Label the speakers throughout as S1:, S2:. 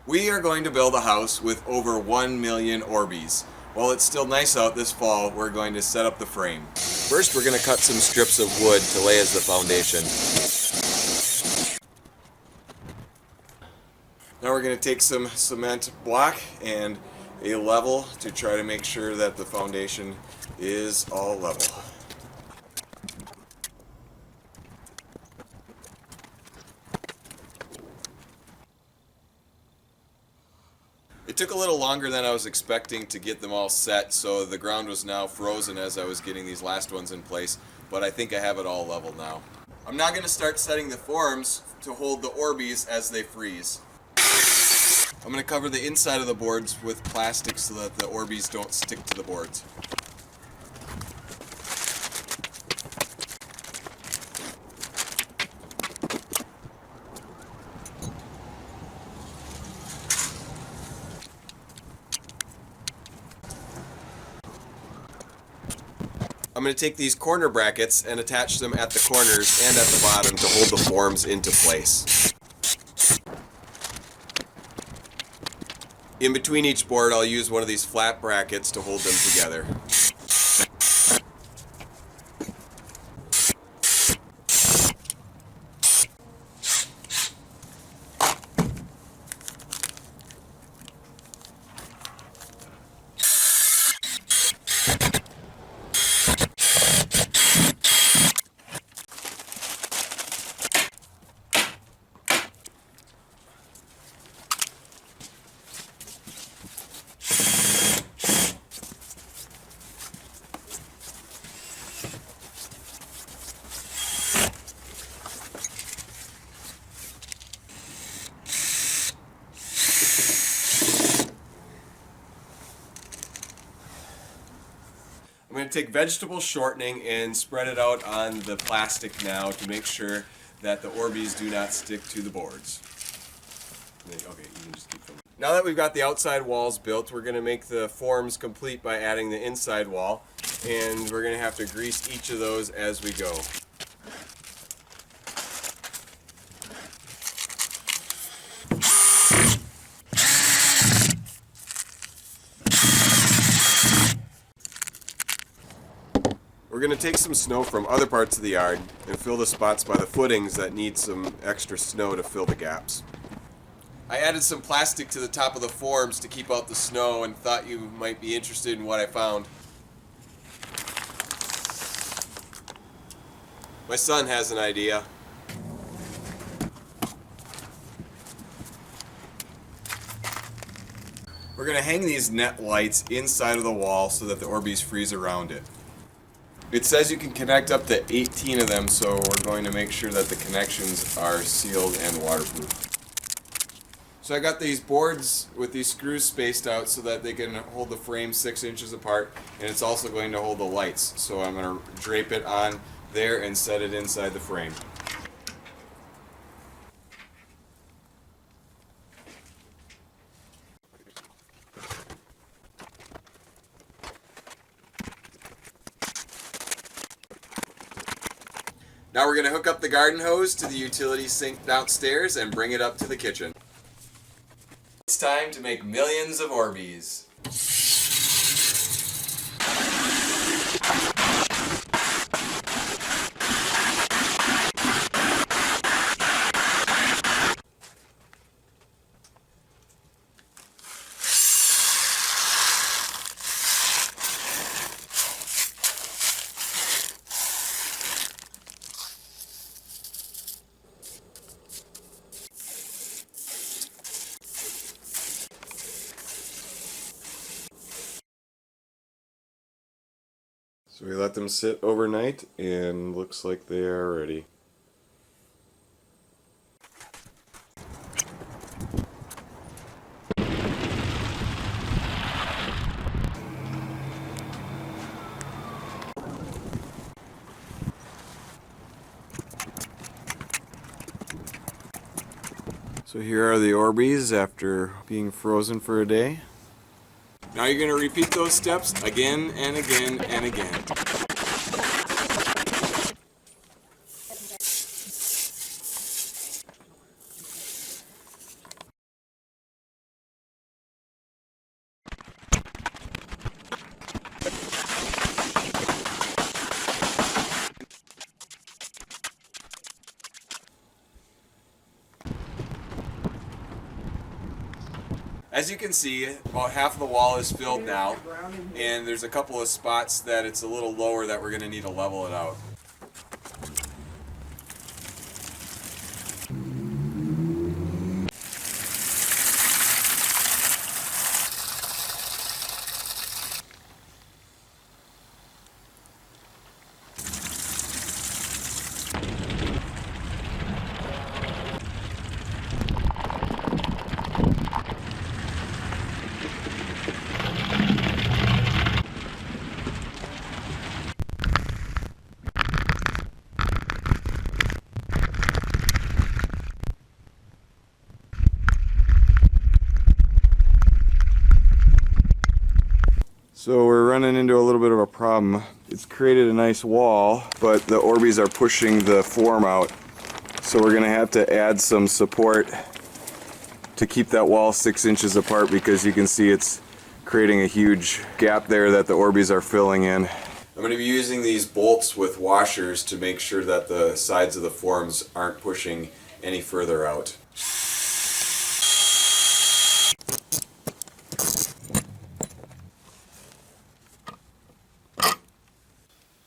S1: We are going to build a house with over 1 million Orbeez. While it's still nice out this fall, we're going to set up the frame. First, we're going to cut some strips of wood to lay as the foundation. Now we're going to take some cement block and a level to try to make sure that the foundation is all level. It took a little longer than I was expecting to get them all set, so the ground was now frozen as I was getting these last ones in place, but I think I have it all level now. I'm now going to start setting the forms to hold the Orbeez as they freeze. I'm going to cover the inside of the boards with plastic so that the Orbeez don't stick to the boards. I'm going to take these corner brackets and attach them at the corners and at the bottom to hold the forms into place. In between each board, I'll use one of these flat brackets to hold them together. I'm going to take vegetable shortening and spread it out on the plastic now to make sure that the Orbeez do not stick to the boards. Okay, you can just keep them. Now that we've got the outside walls built, we're going to make the forms complete by adding the inside wall, and we're going to have to grease each of those as we go. We're going to take some snow from other parts of the yard and fill the spots by the footings that need some extra snow to fill the gaps. I added some plastic to the top of the forms to keep out the snow and thought you might be interested in what I found. My son has an idea. We're going to hang these net lights inside of the wall so that the Orbeez freeze around it. It says you can connect up to 18 of them, so we're going to make sure that the connections are sealed and waterproof. So I got these boards with these screws spaced out so that they can hold the frame 6 inches apart, and it's also going to hold the lights. So I'm going to drape it on there and set it inside the frame. Now we're going to hook up the garden hose to the utility sink downstairs and bring it up to the kitchen. It's time to make millions of Orbeez. So we let them sit overnight, and looks like they are ready. So here are the Orbeez after being frozen for a day. Now you're going to repeat those steps again and again and again. As you can see, about half of the wall is filled now, and there's a couple of spots that it's a little lower that we're going to need to level it out. So we're running into a little bit of a problem. It's created a nice wall, but the Orbeez are pushing the form out. So we're gonna have to add some support to keep that wall 6 inches apart, because you can see it's creating a huge gap there that the Orbeez are filling in. I'm gonna be using these bolts with washers to make sure that the sides of the forms aren't pushing any further out.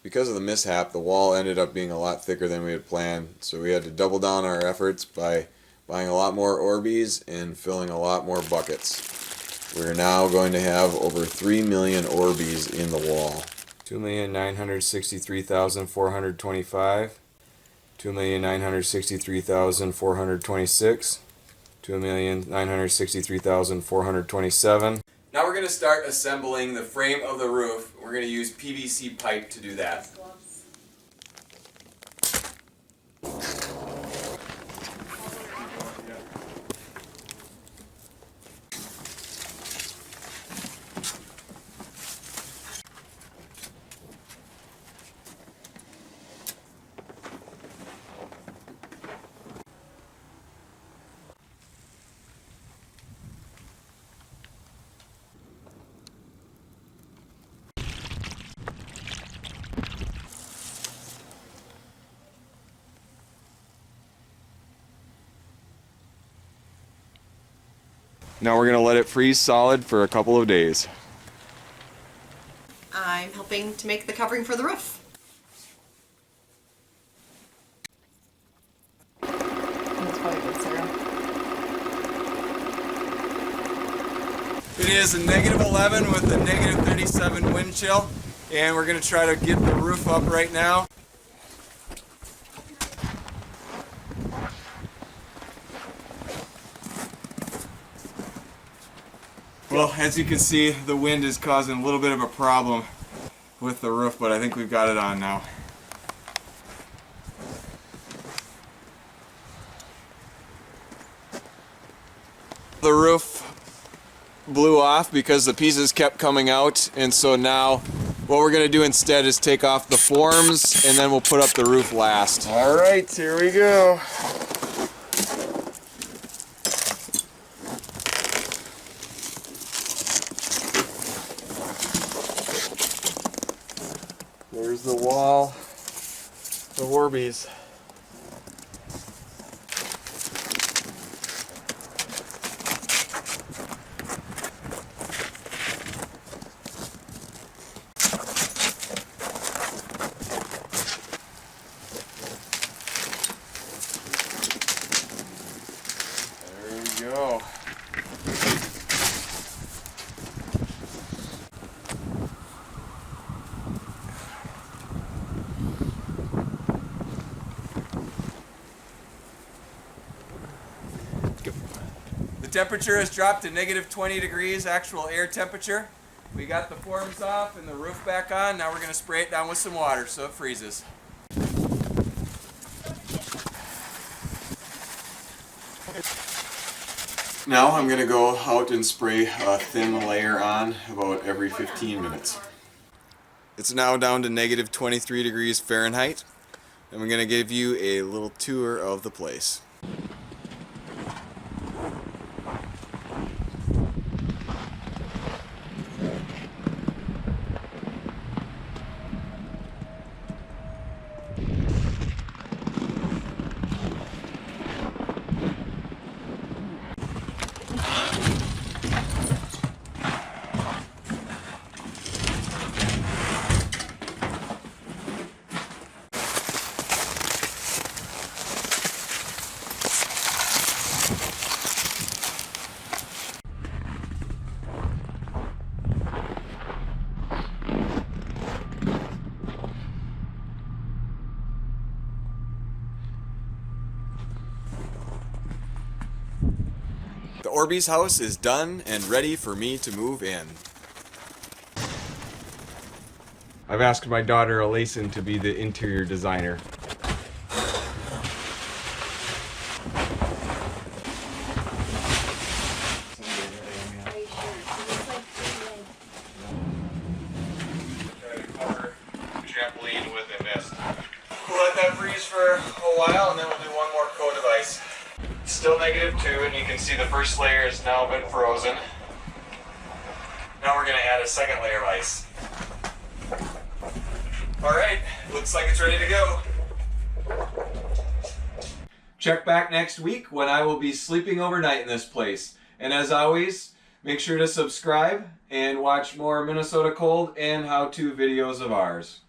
S1: Because of the mishap, the wall ended up being a lot thicker than we had planned, so we had to double down our efforts by buying a lot more Orbeez and filling a lot more buckets. We're now going to have over 3 million Orbeez in the wall. 2,963,425, 2,963,426, 2,963,427. Now we're going to start assembling the frame of the roof. We're going to use PVC pipe to do that. Now we're going to let it freeze solid for a couple of days.
S2: I'm helping to make the covering for the roof. That's probably good, Sarah.
S1: It is a -11 with a -37 wind chill, and we're going to try to get the roof up right now. Well, as you can see, the wind is causing a little bit of a problem with the roof, but I think we've got it on now. The roof blew off because the pieces kept coming out, and so now what we're going to do instead is take off the forms, and then we'll put up the roof last. All right, here we go. There's the wall of Orbeez. There we go. The temperature has dropped to -20 degrees, actual air temperature. We got the forms off and the roof back on. Now we're going to spray it down with some water so it freezes. Now I'm going to go out and spray a thin layer on about every 15 minutes. It's now down to -23 degrees Fahrenheit. And we're going to give you a little tour of the place. The Orbeez house is done and ready for me to move in. I've asked my daughter Alayson to be the interior designer. Trampoline with a mist. We'll let that freeze for a while and then we'll do one more coat of ice. It's still -2 and you can see the first layer has now been frozen. Now we're going to add a second layer of ice. Alright, looks like it's ready to go. Check back next week when I will be sleeping overnight in this place. And as always, make sure to subscribe and watch more Minnesota Cold and how-to videos of ours.